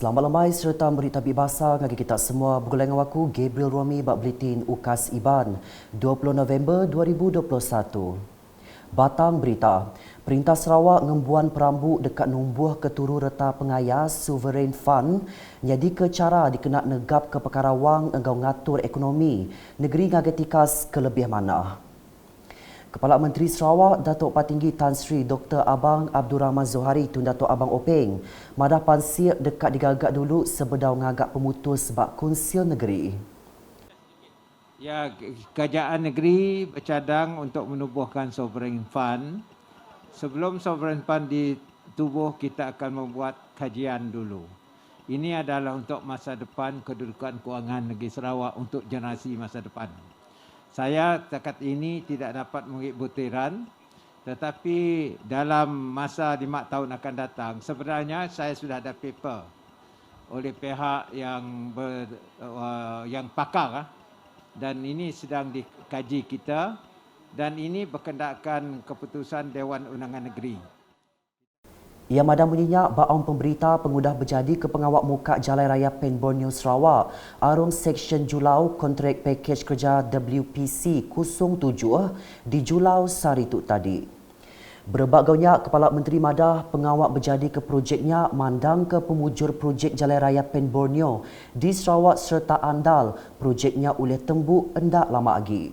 Selamat lemai serta berita bahasa bagi kita semua. Bergulai dengan aku, Gabriel Romi, bak Buletin UKAS IBAN, 20 November 2021. Batang berita. Perintah Sarawak ngembuan perambuk dekat numbuh keturu reta pengayas Sovereign Fund jadi ke cara dikenak negap ke perkara wang engkau ngatur ekonomi negeri ngagetikas kelebih mana. Kepala Menteri Sarawak, Datuk Patinggi Tan Sri Dr. Abang Abdul Rahman Zohari tun Datuk Abang Openg, madah pansir dekat digagak dulu sebedau ngagak pemutus sebab konsil negeri. Ya, kerajaan negeri bercadang untuk menubuhkan Sovereign Fund. Sebelum Sovereign Fund ditubuh, kita akan membuat kajian dulu. Ini adalah untuk masa depan kedudukan kewangan negeri Sarawak untuk generasi masa depan. Saya setakat ini tidak dapat memberi butiran, tetapi dalam masa 5 tahun akan datang, sebenarnya saya sudah ada paper oleh pihak yang pakar dan ini sedang dikaji kita dan ini berkendakkan keputusan Dewan Undangan Negeri. Ia madah menyenyak baong pemberita pengudah berjadi ke pengawak muka Jalan Raya Pen Borneo Sarawak arung Seksyen Julau kontrak pakej kerja WPC 07 di Julau Sarituk tadi. Berbagainya Kepala Menteri madah pengawak berjadi ke projeknya mandang ke pemujur projek Jalan Raya Pen Borneo di Sarawak serta andal projeknya oleh tembuk endak lama lagi.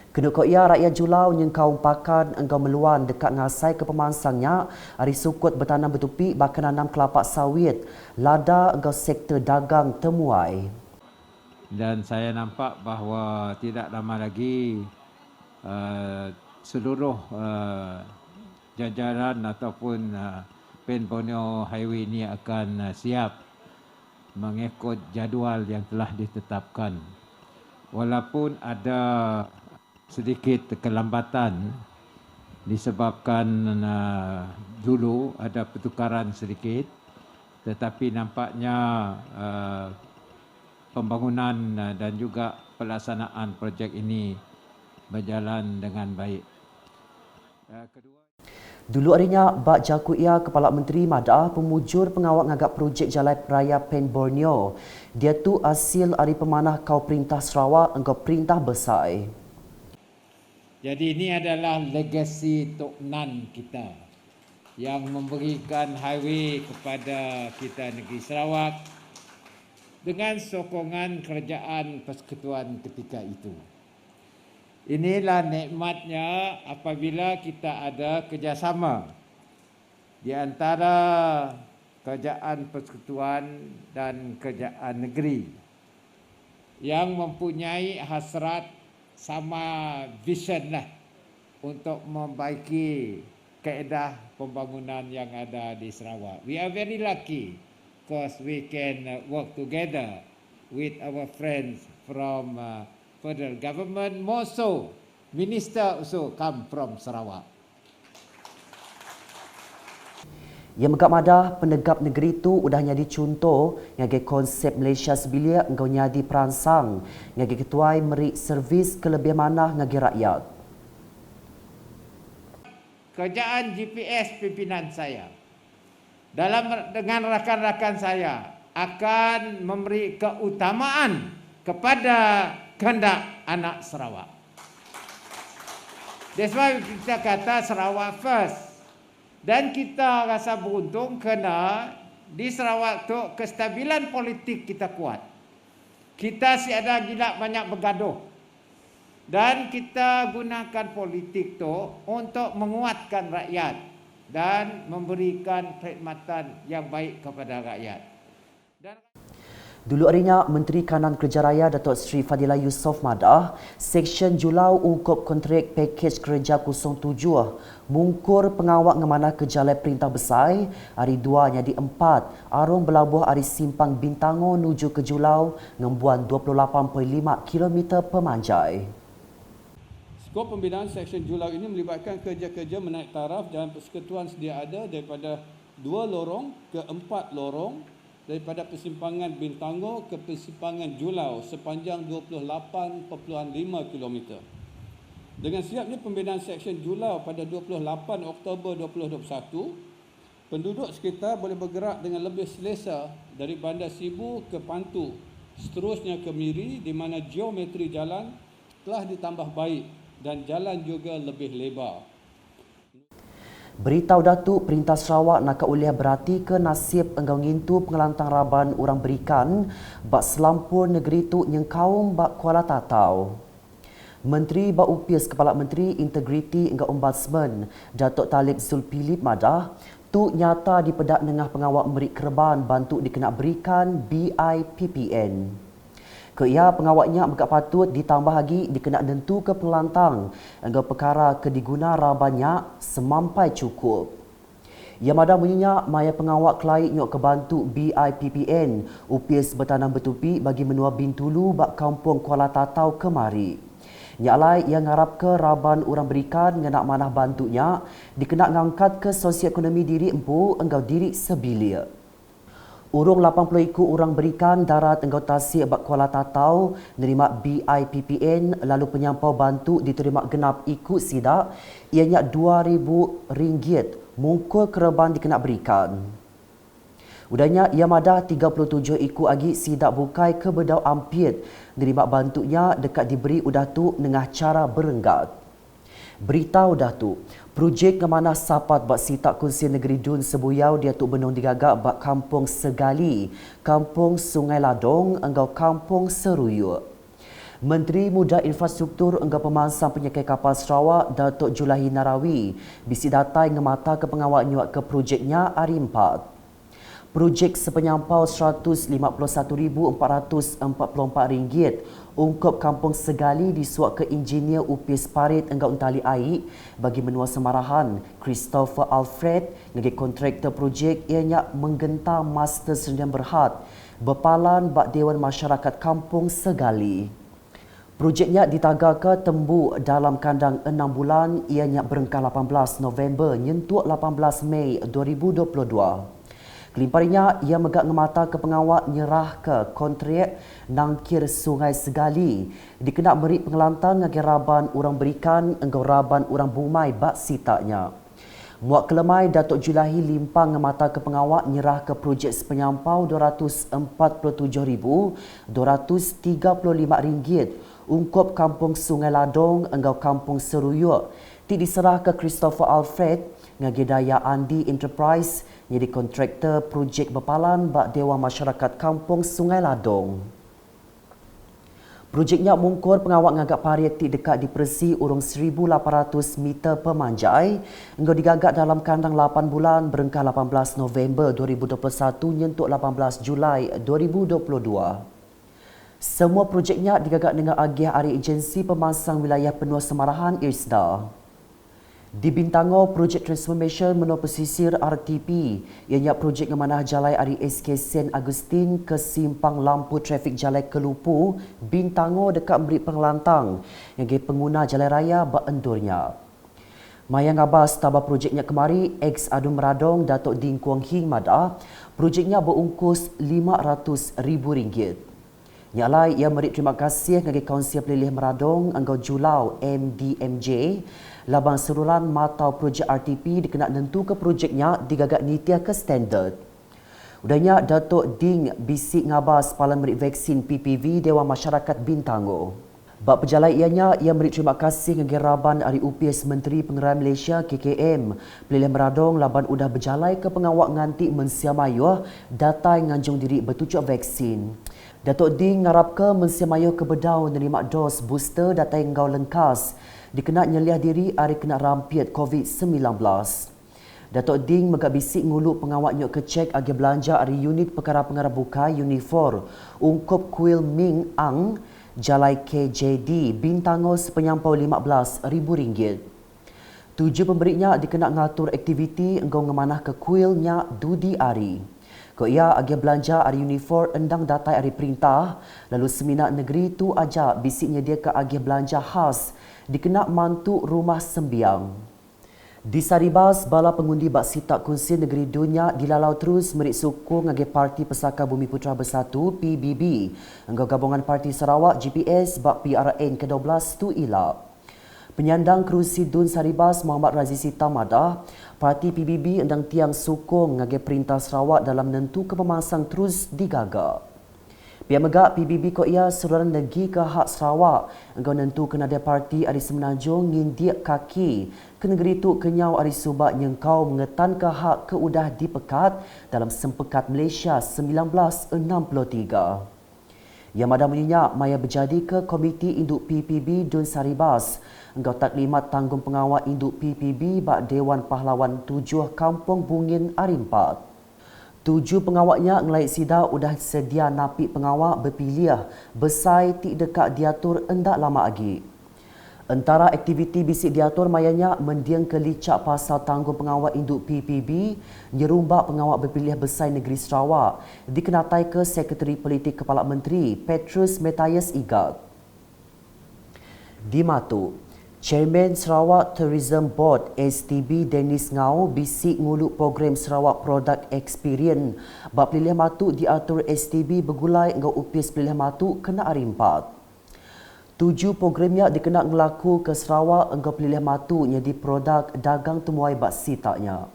Kedua ia rakyat Julau nyengkau pakan engkau meluan dekat ngasai ke pemansangnya hari sukut bertanam betupi bahkan nanam kelapa sawit lada engkau sektor dagang temuai. Dan saya nampak bahawa tidak lama lagi seluruh jajaran ataupun Pen Borneo Highway ini akan siap mengikut jadual yang telah ditetapkan. Walaupun ada sedikit kelambatan disebabkan dulu ada pertukaran sedikit, tetapi nampaknya pembangunan dan juga pelaksanaan projek ini berjalan dengan baik. Dulu harinya, Bak Jaku ia Kepala Menteri Madah pemujur pengawak ngagak projek Jalan Raya Pen Borneo. Dia tu hasil hari pemanah kau perintah Sarawak engkau perintah besar. Jadi ini adalah legasi Tok Nan kita yang memberikan highway kepada kita negeri Sarawak dengan sokongan kerajaan persekutuan ketika itu. Inilah nikmatnya apabila kita ada kerjasama di antara kerajaan persekutuan dan kerajaan negeri yang mempunyai hasrat sama vision lah untuk membaiki kaedah pembangunan yang ada di Sarawak. We are very lucky because we can work together with our friends from federal government. More so, minister also come from Sarawak. Yang megap madah penegap negeri tu udah jadi contoh ngagi konsep Malaysia sebilia engkau nyadi perangsang ngagi ketuai merik servis kelebih manah ngagi rakyat. Kerjaan GPS pimpinan saya dengan rakan-rakan saya akan memberi keutamaan kepada kehendak anak Sarawak. That's why kita kata Sarawak first. Dan kita rasa beruntung kerana di Sarawak tu kestabilan politik kita kuat. Kita siada gila banyak bergaduh. Dan kita gunakan politik tu untuk menguatkan rakyat dan memberikan perkhidmatan yang baik kepada rakyat. Dulu harinya, Menteri Kanan Kerja Raya Datuk Seri Fadilah Yusof madah, Seksyen Julau ungkup kontrak pakej kerja 07 mungkur pengawak ngemana ke Jalan Perintah Besar hari 2 jadi 4 arung berlabuh hari Simpang Bintango menuju ke Julau ngembuan 28.5 km pemanjai. Skop pembinaan Seksyen Julau ini melibatkan kerja-kerja menaik taraf dan persekutuan sedia ada daripada 2 lorong ke 4 lorong daripada persimpangan Bintango ke persimpangan Julau sepanjang 28.5 km. Dengan siapnya pembinaan Seksyen Julau pada 28 Oktober 2021, Penduduk sekitar boleh bergerak dengan lebih selesa dari Bandar Sibu ke Pantu, seterusnya ke Miri di mana geometri jalan telah ditambah baik dan jalan juga lebih lebar. Beritahu Datuk Perintah Sarawak nak uliah berhati ke nasib enggau ngintu pengelantang raban orang berikan bak selampur negeri tu nyengkaum bak Kuala Tatau. Menteri Bak UPIS Kepala Menteri Integriti enggau Ombudsman Datuk Talib Zulkifli Madah tu nyata di pedak nengah pengawal memberi kerban bantu dikena berikan BIPPN. Ia pengawaknya agak patut ditambah lagi dikena nentu ke pelantang enggau perkara kediguna rabannya semampai cukup. Ia madah bunyinya maya pengawak kelai nyok kebantu BIPPN UPIS bertanam bertupi bagi menua Bintulu bak kampung Kuala Tatau kemari. Nyalai yang ngarap ke raban orang berikan ngenak manah bantunya dikena ngangkat ke sosioekonomi diri empu enggau diri sebilia. Urung 80 ikut orang berikan darat enggau tasik bak Kuala Tatau nerima BIPPN lalu penyampau bantu diterima genap ikut sidak ianya RM2,000 mungkul kereban dikena berikan. Udahnya ia madah 37 ikut lagi sidak bukai ke bedau ampit nerima bantunya dekat diberi udah tu nengah cara berenggat. Beritahu dah tu, projek kemanah sapat bak sitak kunci negeri Dun Sebuyau dia tu benung digagak bak kampung Segali, kampung Sungai Ladong, enggau kampung Seruyuk. Menteri Muda Infrastruktur enggau pemansang penyekai kapal Sarawak Datuk Julahi Narawi bisi datai ngemata ke pengawal nyuat ke projeknya hari 4. Projek sepenyampau RM151,444 ungkup kampung Segali disuak ke engineer UPIS Parit enggau Untali Aik bagi menua semarahan Christopher Alfred negi kontraktor projek ianya menggentar Master Sdn Berhad berpalan bak Dewan Masyarakat Kampung Segali. Projeknya ditagar ke tembu dalam kandang 6 bulan ianya berengkah 18 November nyentuh 18 Mei 2022. Kelimparinya, ia megak ngemata ke pengawal nyerah ke kontrak nangkir Sungai Segali. Dikena beri pengelantang ngagi raban orang berikan enggau raban orang bumai bak sitaknya. Muak kelemai Datuk Julahi limpang ngemata ke pengawal nyerah ke projek sepenyampau RM247,235 ungkup kampung Sungai Ladong enggau kampung Seruyuk. Ti diserah ke Christopher Alfred ngagi daya Andi Enterprise jadi kontraktor projek berpalan bak Dewan Masyarakat Kampung Sungai Ladong. Projeknya mungkur pengawak ngagak parieti dekat di Persi urung 1,800 meter pemanjai engkau digagak dalam kandang 8 bulan berengkah 18 November 2021 nyentuk 18 Julai 2022. Semua projeknya digagak dengan agih hari agensi pemansang wilayah penua semarahan IRSDA. Di Bintango, projek transformation menua pesisir RTP ianya projek ngemanah jalai ari SK Sen Agustin ke simpang lampu trafik jalai Kelupu, Bintango dekat memberi pengelantang yang pengguna jalai raya bak endurnya. Maya ngabas tabah projeknya kemari, ex Adun Meradong Datuk Ding Kuang Hing Madah, projeknya berungkus RM500,000. Nyalai ia merik terima kasih kepada Kaunsil Pelilih Meradong Enggau Julau MDMJ labang serulan matau projek RTP dikena nentu ke projeknya digagak nitia ke standard. Udahnya Datuk Ding bisik ngabas palan merik vaksin PPV Dewan Masyarakat Bintango. Bak pejalai ianya, ia merik terima kasih kepada raban Ari UPIS Menteri Pengeruian Malaysia KKM Pelilih Meradong laban udah berjalai ke pengawak nganti mensiamayuh datai nganjung diri bertujuk vaksin. Datuk Ding ngarap ke mensiamayuh ke bedau nerima dos booster datai engkau lengkas dikena nyeliah diri hari kena rampiat COVID-19. Datuk Ding megak bisik nguluk pengawak nyok kecek agi belanja hari unit perkara-perkara bukai Unifor ungkup kuil Ming Ang Jalai KJD Bintango sepenyampau RM15,000. Tujuh pemberinya dikena ngatur aktiviti engkau ngemanah ke kuilnya Dudi Ari. Ko ia agi belanja hari Unifor endang datai hari perintah lalu seminar negeri tu aja bisik nyedia ke agi belanja khas dikena mantu rumah sembiang. Di Saribas, bala pengundi bak sitak kunci negeri dunia dilalau terus merik sokong ngagi Parti Pesaka Bumi Putra Bersatu PBB. Enggau gabungan Parti Sarawak GPS bak PRN ke-12 tu ilap. Penyandang kerusi Dun Saribas Muhammad Razizi Tamadah, parti PBB endang tiang sokong ngage Perintah Sarawak dalam nentu kepemasang terus digaga. Pihak megak PBB ko ia seruan negeri ke hak Sarawak engkau nentu kena ada parti ari semenanjung ngindiak kaki ke negeri tu kenyau ari subak nyengkau mengetan ke hak ke udah dipekat dalam sempekat Malaysia 1963. Yang madah menyenyak maya berjadi ke Komiti Induk PPB Dun Saribas engkau taklimat tanggung pengawal Induk PPB bak Dewan Pahlawan 7 Kampung Bungin Arimpat. 7 pengawaknya ngelait sida udah sedia napi pengawak berpiliah besai tik dekat diatur endak lama lagi. Antara aktiviti bisik diatur mayanya mendiang kelicak pasal tanggung pengawal induk PPB nyerumbak pengawak berpiliah besai negeri Sarawak dikenatai ke Sekretari Politik Kepala Menteri Petrus Matthias Igat. Di Matu, Chairman Sarawak Tourism Board STB Dennis Ngau bisik nguluk program Sarawak Product Experience bab pilih matu diatur STB bergulai ngau upis pilih matu kena arimpat. 7 programnya dikenak ngelaku ke Sarawak engkau pilih matu jadi produk dagang temuai bak sitaknya.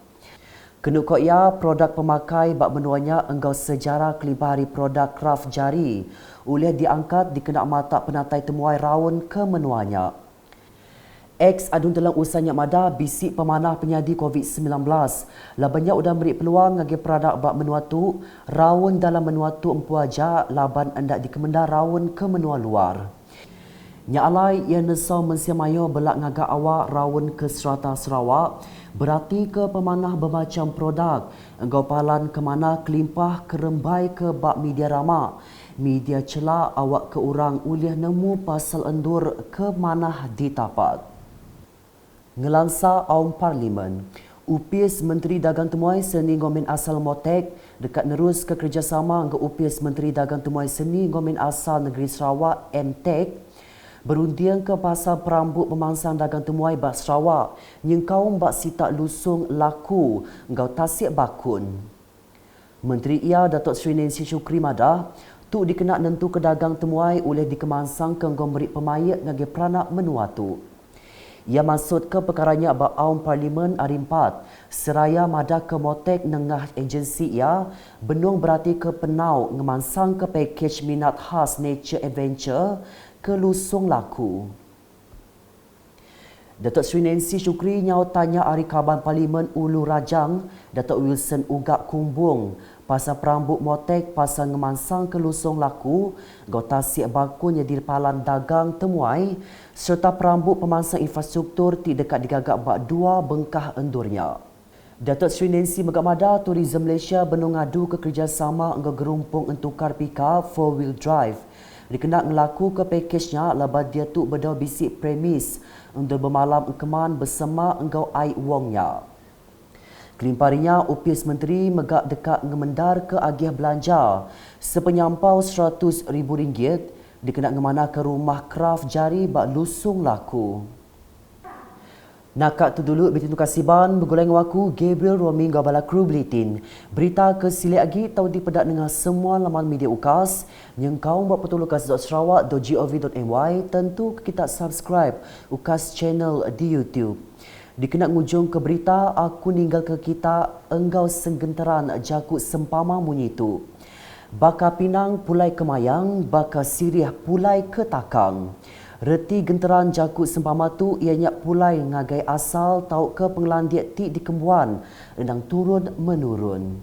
Kenuk kok ia produk pemakai bak menuanya engkau sejarah kelibah hari produk kraft jari oleh diangkat dikenak mata penatai temuai raun ke menuanya. Ex adun dalam usahanya mada bisik pemanah penyadi COVID-19. Labannya udah beri peluang ngagi produk bak menua tu, raun dalam menua tu empu aja laban hendak dikemenda raun ke menua luar. Nya alai yang nesau mensiamayo belak ngagak awak raun ke serata Sarawak, berarti ke pemanah bermacam produk, engkau palan ke mana kelimpah kerembai ke bak media ramah. Media celak awak ke orang uliah nemu pasal endur ke manah ditapat. Ngelangsa Aum Parlimen, upis Menteri Dagang Temuai Seni Ngomin Asal Motek dekat nerus ke kerjasama dengan upis Menteri Dagang Temuai Seni Ngomin Asal Negeri Sarawak MTEK berundiang ke pasal perambut pemangsang dagang temuai bak Sarawak nyengkau bak sitak lusung laku ngau tasik bakun. Menteri ia Datuk Seri Nancy Shukri madah tu dikenak nentu ke dagang temuai oleh dikemangsang ke ngomberi pemayat ngagi peranak menua tu. Ia maksud ke perkaranya bak Aum Parlimen Arimpat seraya madah ke motek nengah agensi ia benung berarti ke penau ngemansang ke pakej minat khas Nature Adventure ke lusung laku. Datuk Seri Nancy Shukri nyau tanya Ari Kaban Parlimen Ulu Rajang, Datuk Wilson Ugak Kumbung, pasal perambut motek pasal ngemansang ke lusung laku, gota siap bakun jadi palan dagang temuai, serta perambut pemansang infrastruktur ti dekat digagak bak 2 bengkah endurnya. Datuk Seri Nancy Megamada Tourism Malaysia benung ngadu ke kerjasama engkau gerumpung entukar pika 4-wheel drive. Dikenak ngelaku ke pakejnya lepas dia tu berdau bisik premis untuk bermalam engkeman bersama engkau ai wongnya. Kelimparinya upis menteri megak dekat ngemendar ke agih belanja sepenyampau RM100,000 dikenak ngemana ke rumah kraft jari bak lusung laku. Nakak tu dulu bertindu kasiban bergulai dengan waku Gabriel Romi Gabala Kru Bulletin. Berita ke silik lagi tahu dipedak dengan semua laman media UKAS yang kau buat petulukas.sarawak.gov.my tentu kita subscribe UKAS channel di YouTube. Dikenak ngujung ke berita aku ninggal ke kita enggau senggentaran jakut sempama munyi tu. Baka Pinang pulai ke Mayang, baka Siriah pulai ke Takang. Reti genteran jakut sempama tu ianya pulai ngagai asal tau ke penglandiat ti di Kembuan, rendang turun menurun.